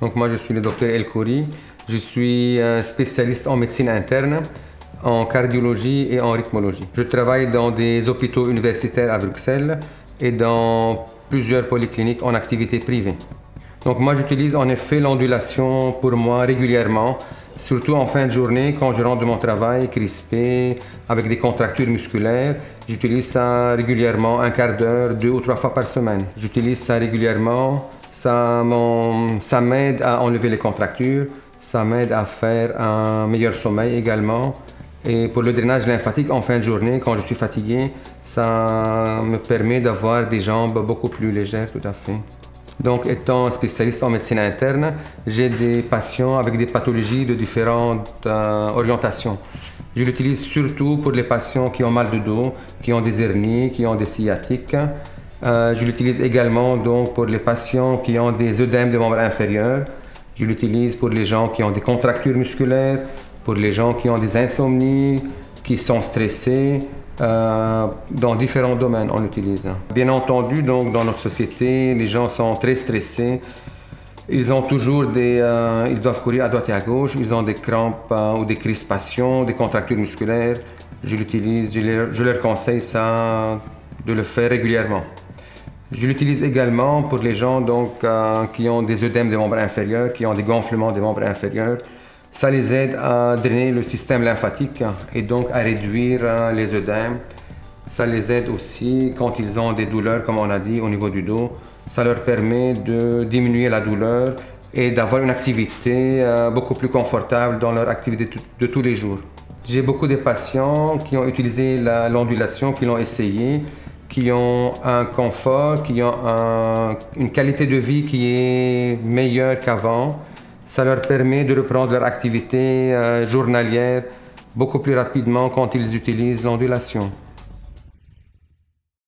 Donc moi je suis le docteur El Khoury, je suis un spécialiste en médecine interne, en cardiologie et en rythmologie. Je travaille dans des hôpitaux universitaires à Bruxelles et dans plusieurs polycliniques en activité privée. Donc moi j'utilise en effet l'ondulation pour moi régulièrement, surtout en fin de journée quand je rentre de mon travail crispé, avec des contractures musculaires. J'utilise ça régulièrement, un quart d'heure, 2 ou 3 fois par semaine. J'utilise ça régulièrement, ça m'aide à enlever les contractures, ça m'aide à faire un meilleur sommeil également. Et pour le drainage lymphatique en fin de journée, quand je suis fatigué, ça me permet d'avoir des jambes beaucoup plus légères, tout à fait. Donc, étant spécialiste en médecine interne, j'ai des patients avec des pathologies de différentes orientations. Je l'utilise surtout pour les patients qui ont mal de dos, qui ont des hernies, qui ont des sciatiques. Je l'utilise également donc pour les patients qui ont des œdèmes des membres inférieurs. Je l'utilise pour les gens qui ont des contractures musculaires, pour les gens qui ont des insomnies, qui sont stressés. Dans différents domaines, on l'utilise. Bien entendu, donc, dans notre société, les gens sont très stressés. Ils ont toujours ils doivent courir à droite et à gauche. Ils ont des crampes ou des crispations, des contractures musculaires. Je l'utilise, je leur conseille ça, de le faire régulièrement. Je l'utilise également pour les gens donc, qui ont des œdèmes des membres inférieurs, qui ont des gonflements des membres inférieurs. Ça les aide à drainer le système lymphatique et donc à réduire les œdèmes. Ça les aide aussi quand ils ont des douleurs, comme on a dit, au niveau du dos. Ça leur permet de diminuer la douleur et d'avoir une activité beaucoup plus confortable dans leur activité de tous les jours. J'ai beaucoup de patients qui ont utilisé l'ondulation, qui l'ont essayé, qui ont un confort, qui ont une qualité de vie qui est meilleure qu'avant. Ça leur permet de reprendre leur activité journalière beaucoup plus rapidement quand ils utilisent l'ondulation.